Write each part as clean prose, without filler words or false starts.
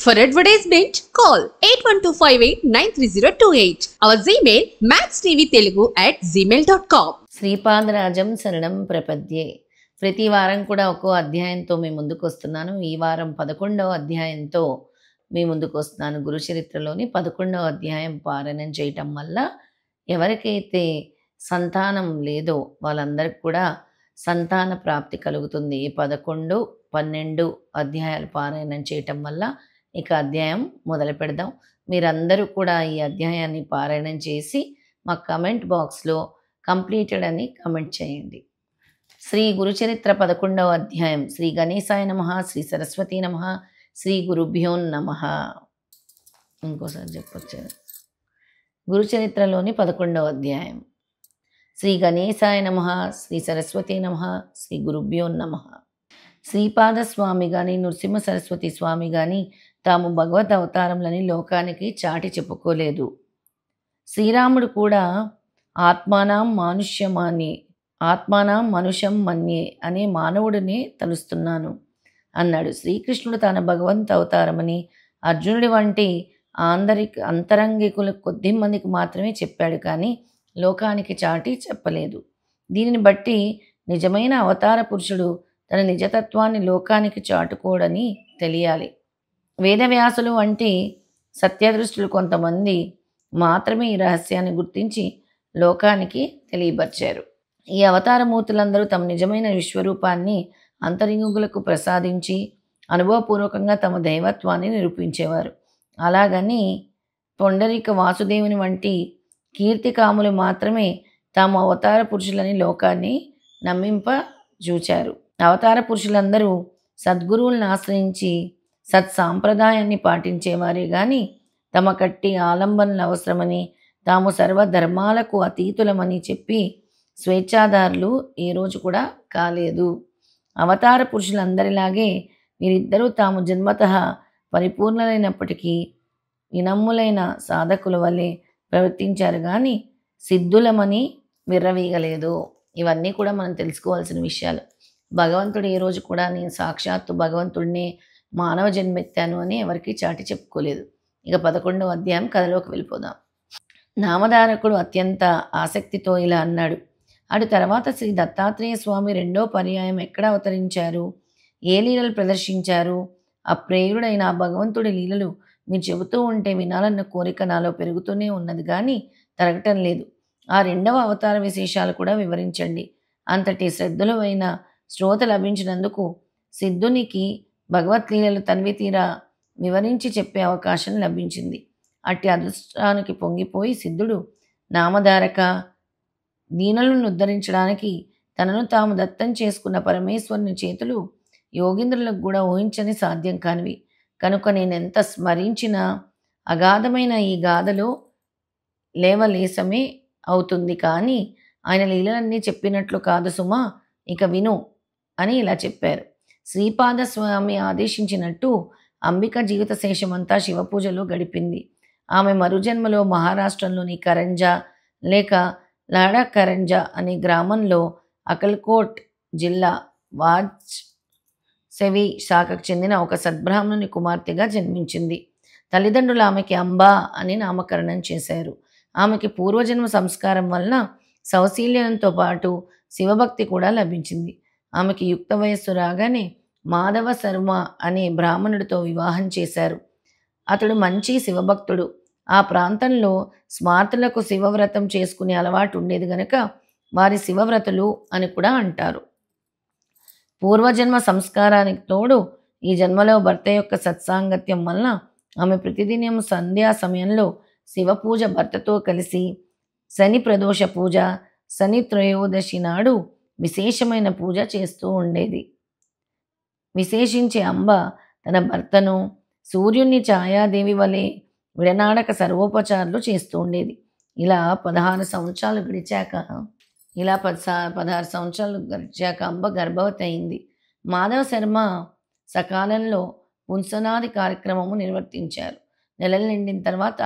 For advertisement, call 8125893028. Our Gmail maxtvtelugu@gmail.com. శ్రీపాదరాజం శరణం ప్రపద్యే. ప్రతి వారం కూడా ఒక్కో అధ్యాయంతో మీ ముందుకు వస్తున్నాను. ఈ వారం 11వ అధ్యాయంతో మీ ముందుకు వస్తున్నాను. గురుచరిత్రలోని 11వ అధ్యాయం పారాయణం చేయటం వల్ల ఎవరికైతే సంతానం లేదో వాళ్ళందరికీ కూడా సంతాన ప్రాప్తి కలుగుతుంది. 11, 12 అధ్యాయాలు పారాయణం చేయటం వల్ల ఇక అధ్యాయం మొదలు పెడదాం. మీరందరూ కూడా ఈ అధ్యాయాన్ని పారాయణం చేసి మా కమెంట్ బాక్స్లో కంప్లీటెడ్ అని కమెంట్ చేయండి. శ్రీ గురుచరిత్ర 11వ అధ్యాయం. శ్రీ గణేశాయ నమః, శ్రీ సరస్వతీ నమః, శ్రీ గురుభ్యో నమః. ఇంకోసారి చెప్పొచ్చు. గురుచరిత్రలోని 11వ అధ్యాయం. శ్రీ గణేశాయ నమః, శ్రీ సరస్వతీ నమః, శ్రీ గురుభ్యో నమః. శ్రీపాద స్వామి కానీ నృసింహ సరస్వతి స్వామి కానీ తాము భగవద్ అవతారములని లోకానికి చాటి చెప్పుకోలేదు. శ్రీరాముడు కూడా ఆత్మానం మనుష్యం మన్యే అనే మానవుడినే తలుస్తున్నాను అన్నాడు. శ్రీకృష్ణుడు తన భగవంత్ అవతారమని అర్జునుడి వంటి అంతరంగికులు కొద్ది మందికి మాత్రమే చెప్పాడు, కానీ లోకానికి చాటి చెప్పలేదు. దీనిని బట్టి నిజమైన అవతార పురుషుడు తన నిజతత్వాన్ని లోకానికి చాటుకోడని తెలియాలి. వేదవ్యాసులు వంటి సత్యదృష్టులు కొంతమంది మాత్రమే ఈ రహస్యాన్ని గుర్తించి లోకానికి తెలియపరిచారు. ఈ అవతారమూర్తులందరూ తమ నిజమైన విశ్వరూపాన్ని అంతరింగులకు ప్రసాదించి అనుభవపూర్వకంగా తమ దైవత్వాన్ని నిరూపించేవారు. అలాగని పొండరీక వాసుదేవుని వంటి కీర్తికాములు మాత్రమే తాము అవతార పురుషులని లోకాన్ని నమ్మింపజూచారు. అవతార పురుషులందరూ సద్గురువులను ఆశ్రయించి సత్సాంప్రదాయాన్ని పాటించేవారే గాని తమ కట్టి ఆలంబనలు అవసరమని తాము సర్వధర్మాలకు అతీతులమని చెప్పి స్వేచ్ఛాదారులు ఏ రోజు కూడా కాలేదు. అవతార పురుషులందరిలాగే వీరిద్దరూ తాము జన్మతః పరిపూర్ణులైనప్పటికీ వినమ్ములైన సాధకుల వల్లే ప్రవర్తించారు, కానీ సిద్ధులమని విర్రవీగలేదు. ఇవన్నీ కూడా మనం తెలుసుకోవాల్సిన విషయాలు. భగవంతుడు ఏ రోజు కూడా నేను సాక్షాత్తు భగవంతుడిని మానవ జన్మెత్తాను అని ఎవరికి చాటి చెప్పుకోలేదు. ఇక 11వ అధ్యాయం కథలోకి వెళ్ళిపోదాం. నామధారకుడు అత్యంత ఆసక్తితో ఇలా అన్నాడు. అటు తర్వాత శ్రీ దత్తాత్రేయ స్వామి 2వ పర్యాయం ఎక్కడ అవతరించారు, ఏ లీలలు ప్రదర్శించారు? అప్రేయుడైన భగవంతుడి లీలలు మీరు చెబుతూ ఉంటే వినాలన్న కోరిక నాలో పెరుగుతూనే ఉన్నది, కానీ తరగటం లేదు. ఆ 2వ అవతార విశేషాలు కూడా వివరించండి. అంతటి శ్రద్ధులైన శ్రోత లభించినందుకు సిద్ధునికి భగవద్లీలలు తన్వి తీరా వివరించి చెప్పే అవకాశం లభించింది. అట్టి అదృష్టానికి పొంగిపోయి సిద్ధుడు నామధారక దీనులను ఉద్ధరించడానికి తనను తాము దత్తం చేసుకున్న పరమేశ్వరుని చేతులు యోగీంద్రులకు కూడా ఊహించని సాధ్యం కానివి. కనుక నేనెంత స్మరించినా అగాధమైన ఈ గాథలో లేవలేసమే అవుతుంది, కానీ ఆయన లీలలన్నీ చెప్పినట్లు కాదు సుమా, ఇక విను అని ఇలా చెప్పారు. శ్రీపాద స్వామి ఆదేశించినట్టు అంబిక జీవిత శేషమంతా శివపూజలో గడిపింది. ఆమె మరుజన్మలో మహారాష్ట్రంలోని కరంజా లేక లాడా కరంజా అనే గ్రామంలో అకల్కోట్ జిల్లా వాజ్సేవి శాఖకు చెందిన ఒక సద్బ్రాహ్మణుని కుమార్తెగా జన్మించింది. తల్లిదండ్రులు ఆమెకి అంబా అని నామకరణం చేశారు. ఆమెకి పూర్వజన్మ సంస్కారం వలన సౌశీల్యంతో పాటు శివభక్తి కూడా లభించింది. ఆమెకి యుక్త వయస్సు రాగానే మాధవ శర్మ అనే బ్రాహ్మణుడితో వివాహం చేశారు. అతడు మంచి శివభక్తుడు. ఆ ప్రాంతంలో స్మార్తులకు శివవ్రతం చేసుకునే అలవాటు ఉండేది గనక వారి శివవ్రతులు అని కూడా అంటారు. పూర్వజన్మ సంస్కారానికి తోడు ఈ జన్మలో భర్త యొక్క సత్సాంగత్యం వలన ఆమె ప్రతిదినం సంధ్యా సమయంలో శివపూజ భర్తతో కలిసి శని ప్రదోష పూజ, శని త్రయోదశి నాడు విశేషమైన పూజ చేస్తూ ఉండేది. విశేషించి అంబ తన భర్తను సూర్యుని ఛాయాదేవి వలె విడనాడక సర్వోపచారాలు చేస్తూ ఉండేది. ఇలా 16 సంవత్సరాలు గడిచాక అంబ గర్భవతి అయింది. మాధవ శర్మ సకాలంలో పుంసనాది కార్యక్రమము నిర్వర్తించారు. నెలలు నిండిన తర్వాత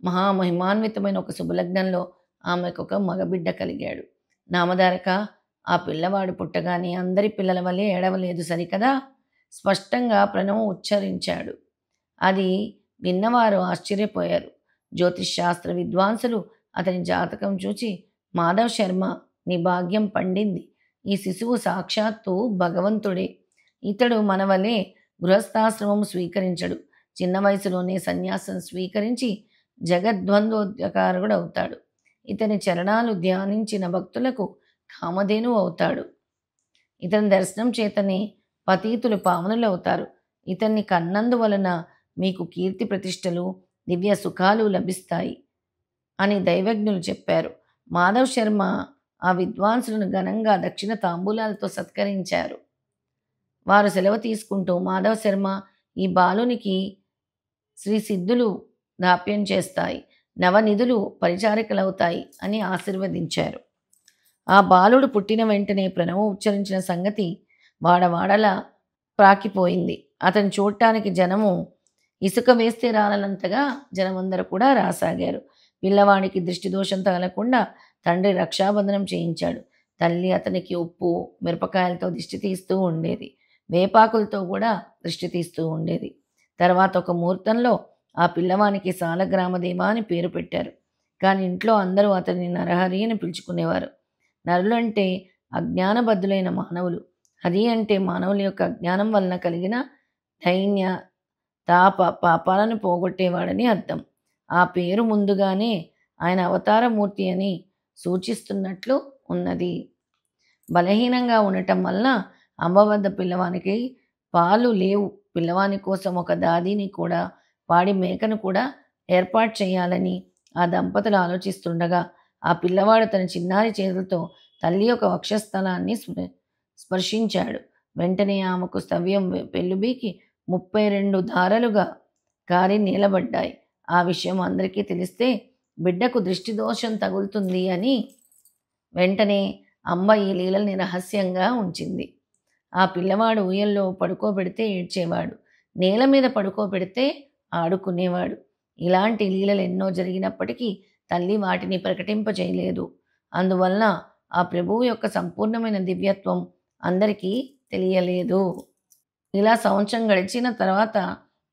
మహామహిమాన్వితమైన ఒక శుభలగ్నంలో ఆమెకు ఒక మగబిడ్డ కలిగాడు. నామధారక, ఆ పిల్లవాడు పుట్టగానే అందరి పిల్లల వల్లే ఏడవలేదు సరికదా, స్పష్టంగా ప్రణవం ఉచ్చరించాడు. అది విన్నవారు ఆశ్చర్యపోయారు. జ్యోతిష్ శాస్త్ర విద్వాంసులు అతని జాతకం చూచి, మాధవ్ శర్మ, నీ భాగ్యం పండింది. ఈ శిశువు సాక్షాత్తు భగవంతుడే. ఇతడు మన వలె గృహస్థాశ్రమం స్వీకరించడు. చిన్న వయసులోనే సన్యాసం స్వీకరించి జగద్వంద్వోద్యకారుడవుతాడు. ఇతని చరణాలు ధ్యానించిన భక్తులకు కామధేను అవుతాడు. ఇతని దర్శనం చేతనే పతీతులు పావనులవుతారు. ఇతన్ని కన్నందువలన మీకు కీర్తి ప్రతిష్టలు, దివ్య సుఖాలు లభిస్తాయి అని దైవజ్ఞులు చెప్పారు. మాధవ్ శర్మ ఆ విద్వాంసులను ఘనంగా దక్షిణ తాంబూలాలతో సత్కరించారు. వారు సెలవు తీసుకుంటూ, మాధవ్ శర్మ, ఈ బాలునికి శ్రీ సిద్ధులు దాప్యం చేస్తాయి, నవనిధులు పరిచారికలవుతాయి అని ఆశీర్వదించారు. ఆ బాలుడు పుట్టిన వెంటనే ప్రణవం ఉచ్చరించిన సంగతి వాడవాడలా ప్రాకిపోయింది. అతను చూడటానికి జనము ఇసుక వేస్తే రాలనంతగా జనమందరూ కూడా రాసాగారు. పిల్లవాడికి దృష్టి దోషం తగలకుండా తండ్రి రక్షాబంధనం చేయించాడు. తల్లి అతనికి ఉప్పు మిరపకాయలతో దిష్టి తీస్తూ ఉండేది. వేపాకులతో కూడా దృష్టి తీస్తూ ఉండేది. తర్వాత ఒక ముహూర్తంలో ఆ పిల్లవానికి సాలగ్రామదేవ అని పేరు పెట్టారు. కానీ ఇంట్లో అందరూ అతన్ని నరహరి అని పిలుచుకునేవారు. నరులంటే అజ్ఞానబద్ధులైన మానవులు. హరి అంటే మానవుల యొక్క అజ్ఞానం వలన కలిగిన దైన్య తాప పాపాలను పోగొట్టేవాడని అర్థం. ఆ పేరు ముందుగానే ఆయన అవతారమూర్తి అని సూచిస్తున్నట్లు ఉన్నది. బలహీనంగా ఉండటం వలన అమ్మ వద్ద పిల్లవానికి పాలు లేవు. పిల్లవాని కోసం ఒక దాదిని కూడా, పాడి మేకను కూడా ఏర్పాటు చేయాలని ఆ దంపతులు ఆలోచిస్తుండగా ఆ పిల్లవాడు తన చిన్నారి చేతులతో తల్లి యొక్క వక్షస్థలాన్ని స్పర్శించాడు. వెంటనే ఆమెకు స్తవ్యం పెళ్ళుబీకి 32 ధారలుగా కారి నీలబడ్డాయి. ఆ విషయం అందరికీ తెలిస్తే బిడ్డకు దృష్టి దోషం తగులుతుంది అని వెంటనే అమ్మ ఈ లీలల్ని రహస్యంగా ఉంచింది. ఆ పిల్లవాడు ఊయల్లో పడుకోబెడితే ఏడ్చేవాడు, నేల మీద పడుకోబెడితే ఆడుకునేవాడు. ఇలాంటి లీలలు ఎన్నో జరిగినప్పటికీ తల్లి వాటిని ప్రకటింపచేయలేదు. అందువలన ఆ ప్రభువు యొక్క సంపూర్ణమైన దివ్యత్వం అందరికీ తెలియలేదు. ఇలా సంవత్సరం గడిచిన తర్వాత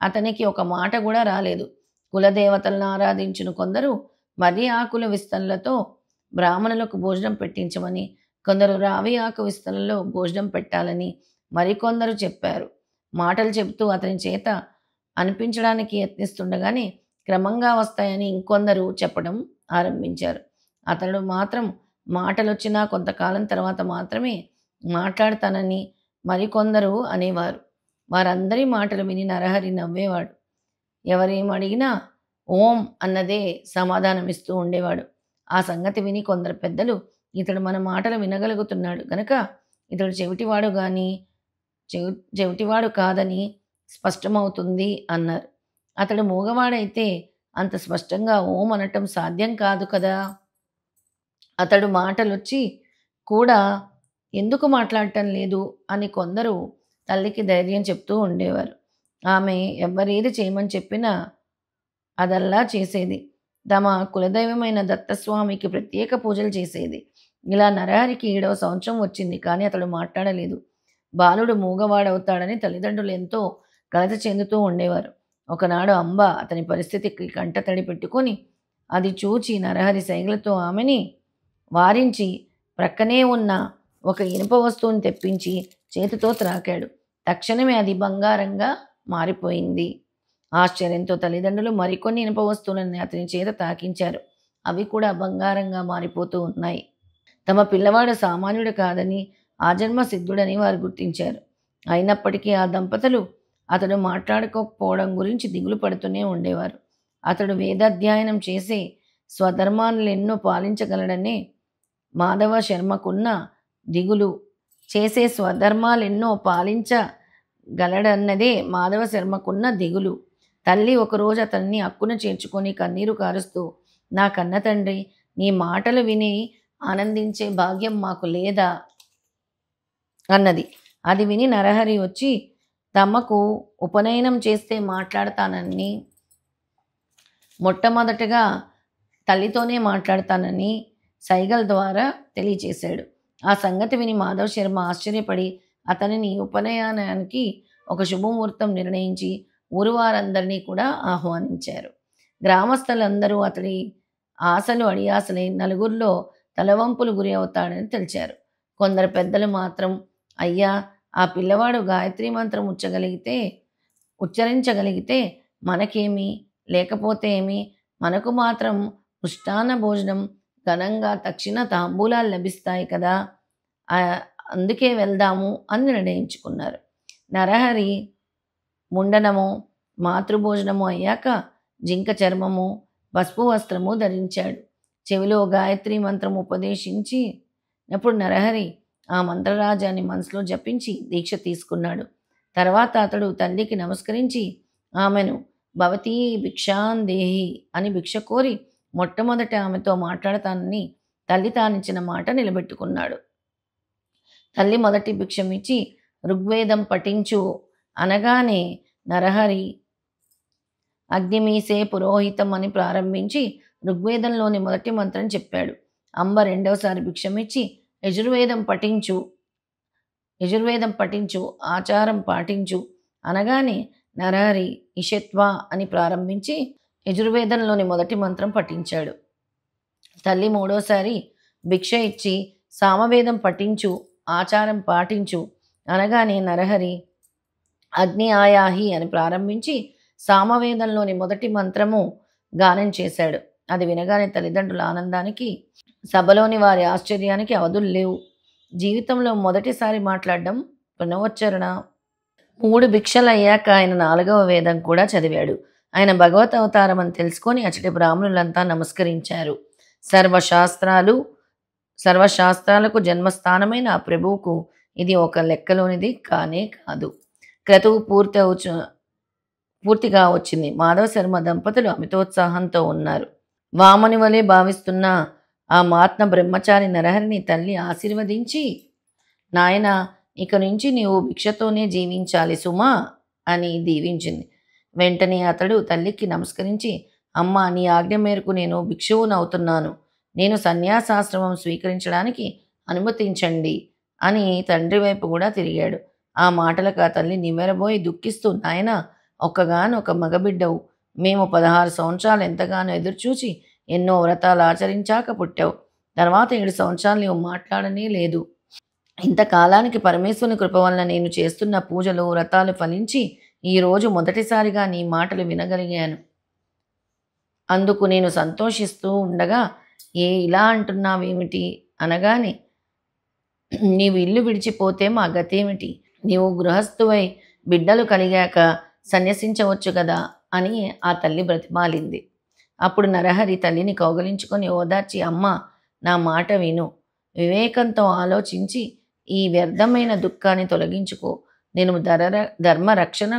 అతనికి ఒక మాట కూడా రాలేదు. కులదేవతలను ఆరాధించిన కొందరు మర్రి ఆకుల విస్తరణలతో బ్రాహ్మణులకు భోజనం పెట్టించమని, కొందరు రావి ఆకు విస్తరణలో భోజనం పెట్టాలని మరికొందరు చెప్పారు. మాటలు చెబుతూ అతని చేత అనిపించడానికి యత్నిస్తుండగానే క్రమంగా వస్తాయని ఇంకొందరు చెప్పడం ఆరంభించారు. అతడు మాత్రం మాటలొచ్చినా కొంతకాలం తర్వాత మాత్రమే మాట్లాడతానని మరికొందరు అనేవారు. వారందరి మాటలు విని నరహరి నవ్వేవాడు. ఎవరేం అడిగినా ఓం అన్నదే సమాధానమిస్తూ ఉండేవాడు. ఆ సంగతి విని కొందరు పెద్దలు, ఇతడు మన మాటలు వినగలుగుతున్నాడు గనక ఇతడు చెవిటివాడు కాదని స్పష్టమవుతుంది అన్నారు. అతడు మూగవాడైతే అంత స్పష్టంగా ఓం అనటం సాధ్యం కాదు కదా. అతడు మాటలొచ్చి కూడా ఎందుకు మాట్లాడటం లేదు అని కొందరు తల్లికి ధైర్యం చెప్తూ ఉండేవారు. ఆమె ఎవ్వరేది చేయమని చెప్పినా అదల్లా చేసేది. తమ కులదైవమైన దత్తస్వామికి ప్రత్యేక పూజలు చేసేది. ఇలా నరహరికి 7వ సంవత్సరం వచ్చింది. కానీ అతడు మాట్లాడలేదు. బాలుడు మూగవాడవుతాడని తల్లిదండ్రులు ఎంతో కలత చెందుతూ ఉండేవారు. ఒకనాడు అంబ అతని పరిస్థితికి కంటతడి పెట్టుకొని అది చూచి నరహరి సైగలతో ఆమెని వారించి ప్రక్కనే ఉన్న ఒక ఇనుప వస్తువుని తెప్పించి చేతితో త్రాకాడు. తక్షణమే అది బంగారంగా మారిపోయింది. ఆశ్చర్యంతో తల్లిదండ్రులు మరికొన్ని ఇనుప వస్తువులను అతని చేత తాకించారు. అవి కూడా బంగారంగా మారిపోతూ ఉన్నాయి. తమ పిల్లవాడు సామాన్యుడు కాదని, ఆజన్మ సిద్ధుడని వారు గుర్తించారు. అయినప్పటికీ ఆ దంపతులు అతడు మాట్లాడుకోకపోవడం గురించి దిగులు పడుతూనే ఉండేవారు. అతడు వేదాధ్యయనం చేసే స్వధర్మాలెన్నో పాలించగలడనే మాధవ శర్మకున్న దిగులు. పాలించగలడన్నదే మాధవ శర్మకున్న దిగులు. తల్లి ఒకరోజు అతన్ని అక్కున చేర్చుకొని కన్నీరు కారుస్తూ, నా కన్న తండ్రి, నీ మాటలు విని ఆనందించే భాగ్యం మాకు లేదా అన్నది. అది విని నరహరి వచ్చి తమకు ఉపనయనం చేస్తే మాట్లాడతానని, మొట్టమొదటగా తల్లితోనే మాట్లాడతానని సైగల ద్వారా తెలియచేశాడు. ఆ సంగతి విని మాధవ్ శర్మ ఆశ్చర్యపడి అతనిని ఉపనయనానికి ఒక శుభముహూర్తం నిర్ణయించి ఊరువారందరినీ కూడా ఆహ్వానించారు. గ్రామస్తులందరూ అతడి ఆశలు అడియాసలై నలుగురిలో తలవంపులు గురి అవుతాడని తెలిచారు. కొందరు పెద్దలు మాత్రం, అయ్యా, ఆ పిల్లవాడు గాయత్రి మంత్రం ఉచ్చరించగలిగితే మనకేమి, లేకపోతే ఏమి, మనకు మాత్రం మృష్టాన్న భోజనం, ఘనంగా తక్షణ తాంబూలాలు లభిస్తాయి కదా, ఆ, అందుకే వెళ్దాము అని నిర్ణయించుకున్నారు. నరహరి ముండనము, మాతృభోజనము అయ్యాక జింక చర్మము, పసుపు వస్త్రము ధరించాడు. చెవిలో గాయత్రి మంత్రం ఉపదేశించినప్పుడు నరహరి ఆ మంత్రరాజాన్ని మనసులో జపించి దీక్ష తీసుకున్నాడు. తర్వాత అతడు తల్లికి నమస్కరించి ఆమెను భవతీ భిక్షాందేహి అని భిక్ష కోరి మొట్టమొదట ఆమెతో మాట్లాడతానని తల్లి తానిచ్చిన మాట నిలబెట్టుకున్నాడు. తల్లి మొదటి భిక్షమిచ్చి ఋగ్వేదం పఠించు అనగానే నరహరి అగ్నిమీసే పురోహితం అని ప్రారంభించి ఋగ్వేదంలోని మొదటి మంత్రం చెప్పాడు. అంబ రెండవసారి భిక్షమిచ్చి యజుర్వేదం పఠించు, ఆచారం పాటించు అనగానే నరహరి ఇషత్వ అని ప్రారంభించి యజుర్వేదంలోని మొదటి మంత్రం పఠించాడు. తల్లి మూడోసారి భిక్ష ఇచ్చి సామవేదం పఠించు, ఆచారం పాటించు అనగానే నరహరి అగ్ని ఆయాహి అని ప్రారంభించి సామవేదంలోని మొదటి మంత్రము గానం చేశాడు. అది వినగానే తల్లిదండ్రుల ఆనందానికి, సభలోని వారి ఆశ్చర్యానికి అవధులు లేవు. జీవితంలో మొదటిసారి మాట్లాడడం పునవచ్చరణ. 3 భిక్షలు అయ్యాక ఆయన 4వ వేదం కూడా చదివాడు. ఆయన భగవత్ అవతారం అని తెలుసుకొని అచటి బ్రాహ్మణులంతా నమస్కరించారు. సర్వశాస్త్రాలకు జన్మస్థానమైన ఆ ప్రభువుకు ఇది ఒక లెక్కలోనిది కానే కాదు. క్రతువు పూర్తిగా వచ్చింది. మాధవ శర్మ దంపతులు అమితోత్సాహంతో ఉన్నారు. వామని వలె భావిస్తున్న ఆ మహాత్మ బ్రహ్మచారి నరహరిని తల్లి ఆశీర్వదించి, నాయన, ఇక నుంచి నీవు భిక్షతోనే జీవించాలి సుమా అని దీవించింది. వెంటనే అతడు తల్లికి నమస్కరించి, అమ్మ, నీ ఆజ్ఞ మేరకు నేను భిక్షువునవుతున్నాను. నేను సన్యాసాశ్రమం స్వీకరించడానికి అనుమతించండి అని తండ్రి వైపు కూడా తిరిగాడు. ఆ మాటలకు ఆ తల్లి నివ్వెరబోయి దుఃఖిస్తూ, నాయన, ఒక్కగానొక మగబిడ్డవు. మేము 16 సంవత్సరాలు ఎంతగానో ఎదురుచూచి ఎన్నో వ్రతాలు ఆచరించాక పుట్టావు. తర్వాత 7 సంవత్సరాలు నీవు మాట్లాడనే లేదు. ఇంతకాలానికి పరమేశ్వరుని కృప వలన నేను చేస్తున్న పూజలు, వ్రతాలు ఫలించి ఈరోజు మొదటిసారిగా నీ మాటలు వినగలిగాను. అందుకు నేను సంతోషిస్తూ ఉండగా, ఇలా అంటున్నావేమిటి అనగానే, నీవు ఇల్లు విడిచిపోతే మా గతేమిటి? నీవు గృహస్థువై బిడ్డలు కలిగాక సన్యసించవచ్చు కదా అని ఆ తల్లి బ్రతిమాలింది. అప్పుడు నరహరి తల్లిని కౌగలించుకొని ఓదార్చి, అమ్మ, నా మాట విను. వివేకంతో ఆలోచించి ఈ వ్యర్థమైన దుఃఖాన్ని తొలగించుకో. నేను ధర్మ రక్షణ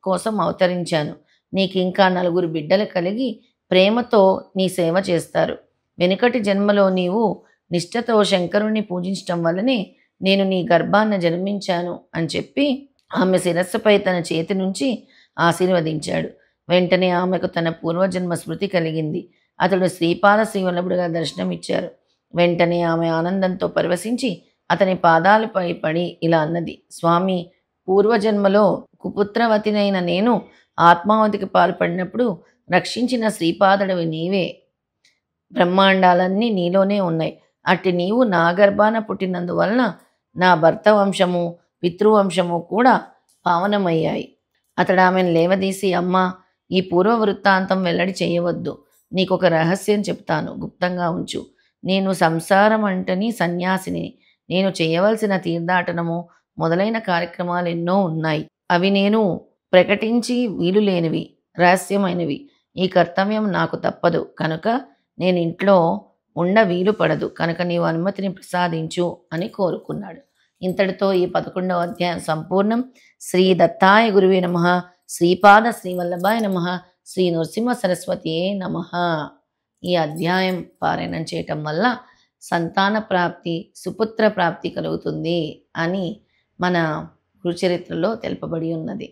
కోసం అవతరించాను. నీకు ఇంకా 4 బిడ్డలు కలిగి ప్రేమతో నీ సేవ చేస్తారు. వెనుకటి జన్మలో నీవు నిష్ఠతో శంకరుణ్ణి పూజించటం వల్లనే నేను నీ గర్భాన్న జన్మించాను అని చెప్పి ఆమె శిరస్సుపై తన చేతి నుంచి ఆశీర్వదించాడు. వెంటనే ఆమెకు తన పూర్వజన్మ స్మృతి కలిగింది. అతడు శ్రీపాద శ్రీవల్లభుడిగా దర్శనమిచ్చారు. వెంటనే ఆమె ఆనందంతో పరవశించి అతని పాదాలపై పడి ఇలా అన్నది, స్వామి, పూర్వజన్మలో కుపుత్రవతినైన నేను ఆత్మాహుతికి పాల్పడినప్పుడు రక్షించిన శ్రీపాదుడివి నీవే. బ్రహ్మాండాలన్నీ నీలోనే ఉన్నాయి. అట్టి నీవు నా గర్భాన పుట్టినందువలన నా భర్త వంశము, పితృవంశము కూడా పావనమయ్యాయి. అతడు ఆమెను లేవదీసి, అమ్మ, ఈ పూర్వ వృత్తాంతం వెల్లడి చేయవద్దు. నీకొక రహస్యం చెప్తాను, గుప్తంగా ఉంచు. నేను సంసారం అంటని సన్యాసిని. నేను చేయవలసిన తీర్థాటనము మొదలైన కార్యక్రమాలు ఎన్నో ఉన్నాయి. అవి నేను ప్రకటించి వీలు లేనివి, రహస్యమైనవి. ఈ కర్తవ్యం నాకు తప్పదు కనుక నేను ఇంట్లో ఉండ వీలు పడదు. కనుక నీవు అనుమతిని ప్రసాదించు అని కోరుకున్నాడు. ఇంతటితో ఈ 11వ అధ్యాయం సంపూర్ణం. శ్రీ దత్తాయ గురువే నమః. శ్రీపాద శ్రీవల్లభాయ నమః. శ్రీ నృసింహ సరస్వతియే నమః. ఈ అధ్యాయం పారాయణం చేయటం వల్ల సంతాన ప్రాప్తి, సుపుత్ర ప్రాప్తి కలుగుతుంది అని మన గురుచరిత్రలో తెలుపబడి ఉన్నది.